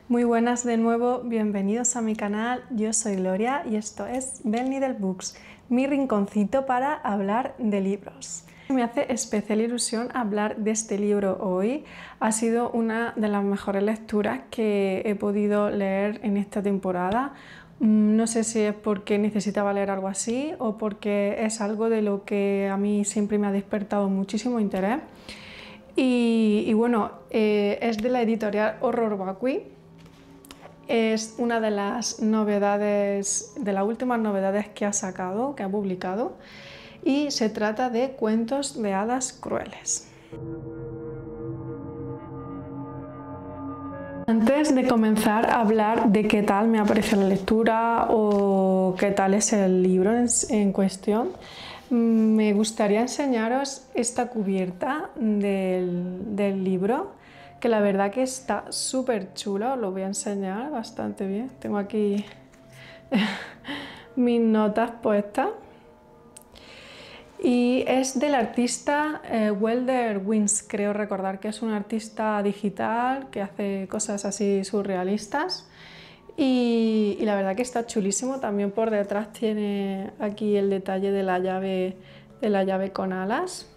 Muy buenas de nuevo, bienvenidos a mi canal, yo soy Gloria y esto es Bell Needle Books, mi rinconcito para hablar de libros. Me hace especial ilusión hablar de este libro hoy, ha sido una de las mejores lecturas que he podido leer en esta temporada. No sé si es porque necesitaba leer algo así o porque es algo de lo que a mí siempre me ha despertado muchísimo interés. Y bueno, es de la editorial Horror Vacui. Es una de las novedades, de las últimas novedades que ha sacado, que ha publicado, y se trata de Cuentos de hadas crueles. Antes de comenzar a hablar de qué tal me ha parecido la lectura o qué tal es el libro en cuestión, me gustaría enseñaros esta cubierta del libro, que la verdad que está súper chulo, os lo voy a enseñar bastante bien. Tengo aquí mis notas puestas. Y es del artista Wilder Wins, creo recordar que es un artista digital que hace cosas así surrealistas. Y la verdad que está chulísimo. También por detrás tiene aquí el detalle de la llave con alas.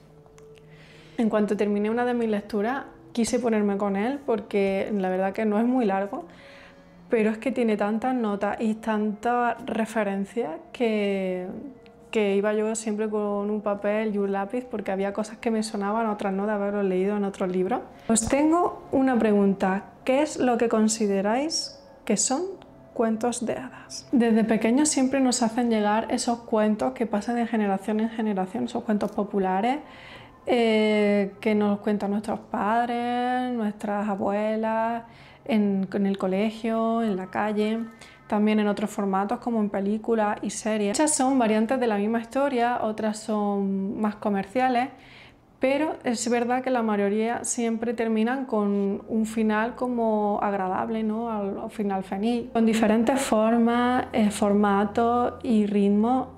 En cuanto terminé una de mis lecturas, quise ponerme con él porque la verdad que no es muy largo, pero es que tiene tantas notas y tantas referencias que iba yo siempre con un papel y un lápiz porque había cosas que me sonaban, otras no, de haberlo leído en otros libros. Os tengo una pregunta: ¿qué es lo que consideráis que son cuentos de hadas? Desde pequeños siempre nos hacen llegar esos cuentos que pasan de generación en generación, esos cuentos populares que nos cuentan nuestros padres, nuestras abuelas, en el colegio, en la calle, también en otros formatos como en películas y series. Muchas son variantes de la misma historia, otras son más comerciales, pero es verdad que la mayoría siempre terminan con un final como agradable, ¿no? Al final feliz. Con diferentes formas, formatos y ritmos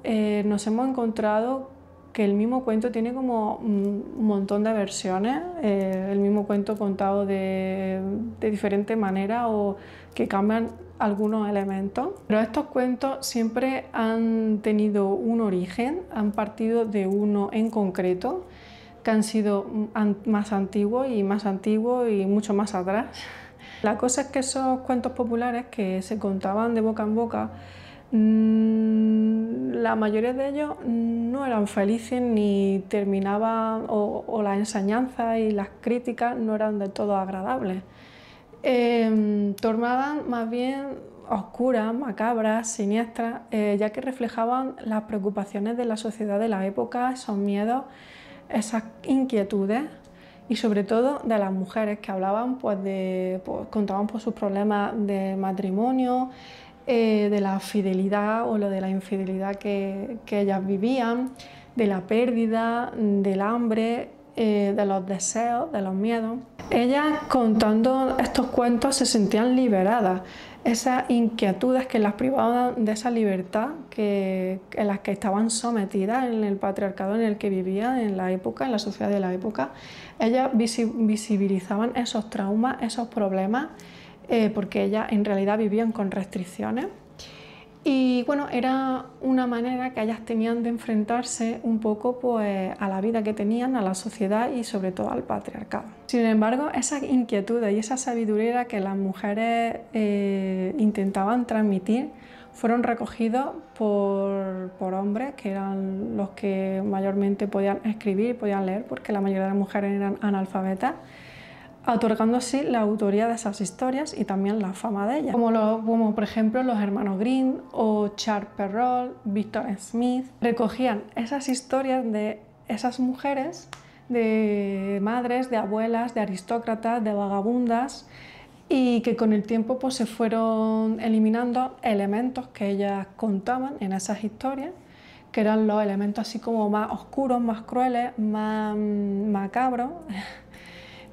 nos hemos encontrado que el mismo cuento tiene como un montón de versiones, el mismo cuento contado de diferente manera o que cambian algunos elementos. Pero estos cuentos siempre han tenido un origen, han partido de uno en concreto, que han sido más antiguos y mucho más atrás. La cosa es que esos cuentos populares que se contaban de boca en boca, la mayoría de ellos no eran felices ni terminaban, o las enseñanzas y las críticas no eran del todo agradables. Tornaban más bien oscuras, macabras, siniestras, ya que reflejaban las preocupaciones de la sociedad de la época, esos miedos, esas inquietudes y sobre todo de las mujeres que hablaban, contaban sus problemas de matrimonio, de la fidelidad o lo de la infidelidad que ellas vivían, de la pérdida, del hambre, de los deseos, de los miedos. Ellas, contando estos cuentos, se sentían liberadas, esas inquietudes que las privaban de esa libertad en las que estaban sometidas en el patriarcado en el que vivían en la época, en la sociedad de la época. Ellas visibilizaban esos traumas, esos problemas, porque ellas en realidad vivían con restricciones. Y bueno, era una manera que ellas tenían de enfrentarse un poco pues, a la vida que tenían, a la sociedad y sobre todo al patriarcado. Sin embargo, esa inquietud y esa sabiduría que las mujeres intentaban transmitir fueron recogidos por hombres que eran los que mayormente podían escribir y podían leer, porque la mayoría de las mujeres eran analfabetas, otorgando así la autoría de esas historias y también la fama de ellas, como por ejemplo los hermanos Grimm o Charles Perrault, Victor Smith. Recogían esas historias de esas mujeres, de madres, de abuelas, de aristócratas, de vagabundas, y que con el tiempo pues, se fueron eliminando elementos que ellas contaban en esas historias, que eran los elementos así como más oscuros, más crueles, más macabros,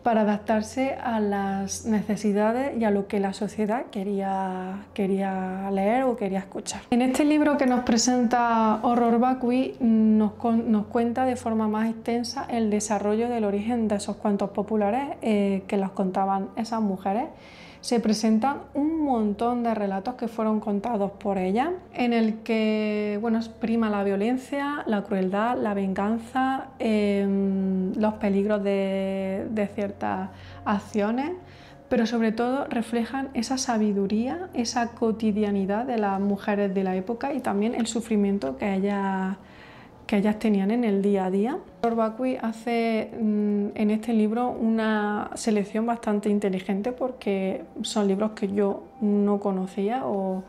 para adaptarse a las necesidades y a lo que la sociedad quería leer o quería escuchar. En este libro que nos presenta Horror Vacui nos cuenta de forma más extensa el desarrollo del origen de esos cuentos populares que los contaban esas mujeres, se presentan un montón de relatos que fueron contados por ella, en el que prima la violencia, la crueldad, la venganza, los peligros de ciertas acciones, pero sobre todo reflejan esa sabiduría, esa cotidianidad de las mujeres de la época y también el sufrimiento que ellas tenían en el día a día. Bacui hace en este libro una selección bastante inteligente porque son libros que yo no conocía, o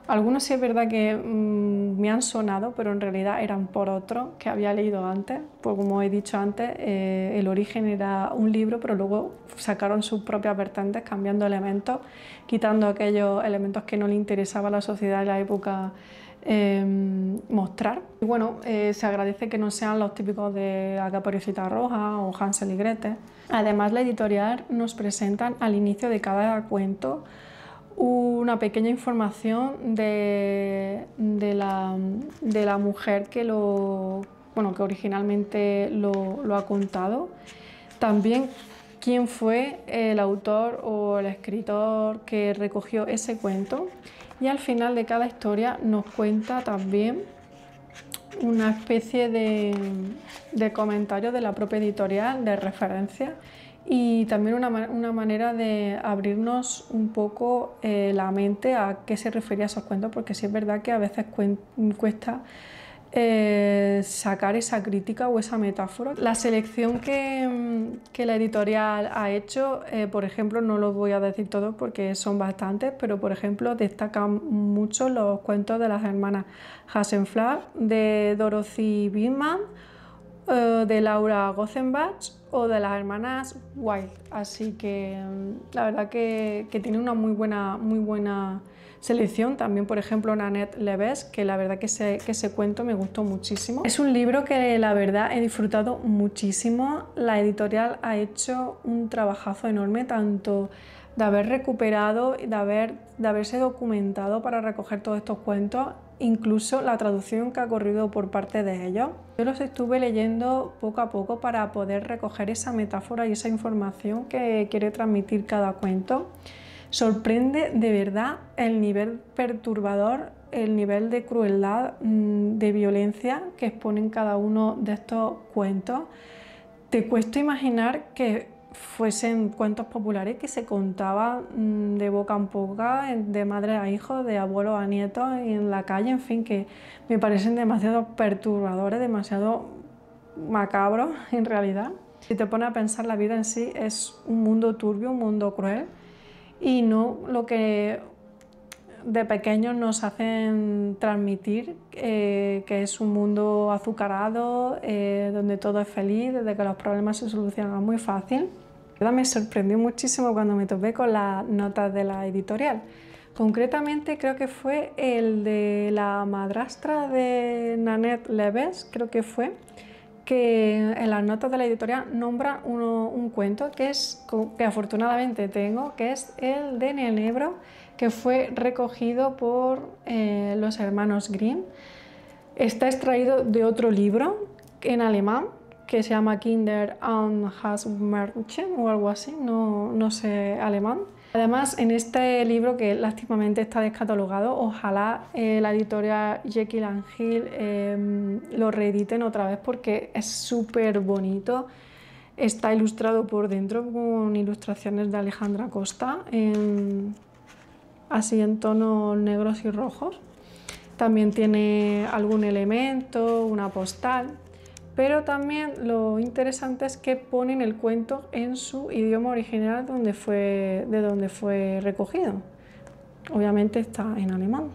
algunos sí es verdad que me han sonado, pero en realidad eran por otros que había leído antes. Pues como he dicho antes, El origen era un libro, pero luego sacaron sus propias vertientes cambiando elementos, quitando aquellos elementos que no le interesaba a la sociedad de la época mostrar. Y se agradece que no sean los típicos de La Caperucita Roja o Hansel y Gretel. Además, la editorial nos presentan al inicio de cada cuento una pequeña información de la mujer que originalmente lo ha contado. También quién fue el autor o el escritor que recogió ese cuento. Y al final de cada historia nos cuenta también una especie de comentario de la propia editorial, de referencia, y también una manera de abrirnos un poco la mente a qué se refería a esos cuentos, porque sí es verdad que a veces cuesta sacar esa crítica o esa metáfora. La selección que la editorial ha hecho, por ejemplo, no los voy a decir todos porque son bastantes, pero por ejemplo destacan mucho los cuentos de las hermanas Hassenfeld, de Dorothy Bittman, de Laura Gothenbach o de las hermanas White. Así que la verdad que tiene una muy buena selección. También, por ejemplo, Nanette Leves, que la verdad que ese cuento me gustó muchísimo. Es un libro que la verdad he disfrutado muchísimo. La editorial ha hecho un trabajazo enorme, tanto de haber recuperado, de haberse documentado para recoger todos estos cuentos, incluso la traducción que ha corrido por parte de ellos. Yo los estuve leyendo poco a poco para poder recoger esa metáfora y esa información que quiere transmitir cada cuento. Sorprende de verdad el nivel perturbador, el nivel de crueldad, de violencia que exponen cada uno de estos cuentos. Te cuesta imaginar que fuesen cuentos populares que se contaban de boca en boca, de madre a hijo, de abuelo a nieto, en la calle, en fin, que me parecen demasiado perturbadores, demasiado macabros en realidad. Si te pones a pensar, la vida en sí es un mundo turbio, un mundo cruel, y no lo que de pequeños nos hacen transmitir, que es un mundo azucarado, donde todo es feliz, desde que los problemas se solucionan muy fácil. Me sorprendió muchísimo cuando me topé con las notas de la editorial. Concretamente creo que fue el de la madrastra de Nanette Leves, creo que fue, que en las notas de la editorial nombra un cuento que afortunadamente tengo, que es el de Nenebro, que fue recogido por los hermanos Grimm. Está extraído de otro libro en alemán que se llama Kinder und Hausmärchen o algo así, no sé alemán. Además, en este libro, que lástimamente está descatalogado, ojalá la editorial Jekyll and Hill lo reediten otra vez porque es súper bonito. Está ilustrado por dentro con ilustraciones de Alejandra Costa, así en tonos negros y rojos. También tiene algún elemento, una postal. Pero también lo interesante es que ponen el cuento en su idioma original de donde fue recogido. Obviamente está en alemán.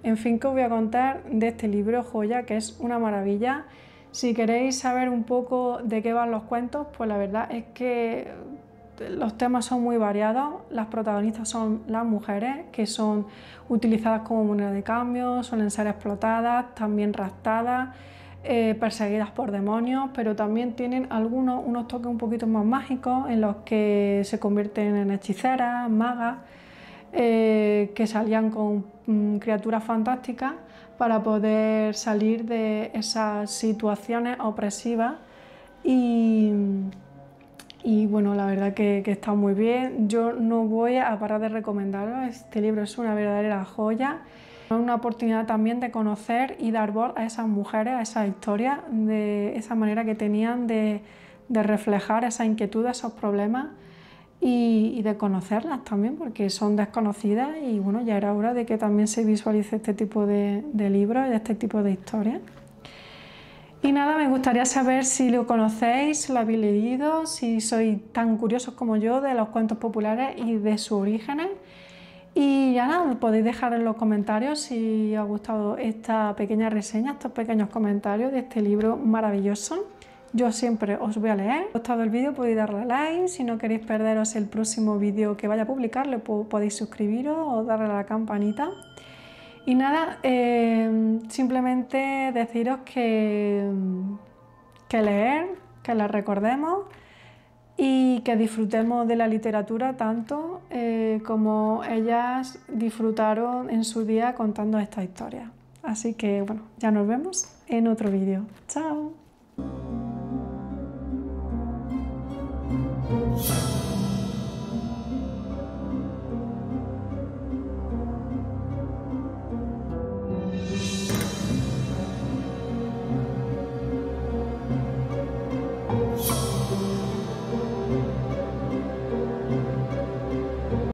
En fin, que os voy a contar de este libro joya, que es una maravilla. Si queréis saber un poco de qué van los cuentos, pues la verdad es que los temas son muy variados. Las protagonistas son las mujeres, que son utilizadas como moneda de cambio, suelen ser explotadas, también raptadas, perseguidas por demonios, pero también tienen unos toques un poquito más mágicos, en los que se convierten en hechiceras, magas, que salían con criaturas fantásticas para poder salir de esas situaciones opresivas y y bueno, la verdad que está muy bien. Yo no voy a parar de recomendarlo, este libro es una verdadera joya. Es una oportunidad también de conocer y dar voz a esas mujeres, a esas historias, de esa manera que tenían de reflejar esa inquietud, esos problemas y de conocerlas también, porque son desconocidas y bueno, ya era hora de que también se visualice este tipo de libros y de este tipo de historias. Y nada, me gustaría saber si lo conocéis, si lo habéis leído, si sois tan curiosos como yo de los cuentos populares y de sus orígenes. Y ya nada, me podéis dejar en los comentarios si os ha gustado esta pequeña reseña, estos pequeños comentarios de este libro maravilloso. Yo siempre os voy a leer. Si os ha gustado el vídeo podéis darle a like, si no queréis perderos el próximo vídeo que vaya a publicar podéis suscribiros o darle a la campanita. Y nada, simplemente deciros que leer, que la recordemos y que disfrutemos de la literatura tanto como ellas disfrutaron en su día contando esta historia. Así que bueno, ya nos vemos en otro vídeo. ¡Chao!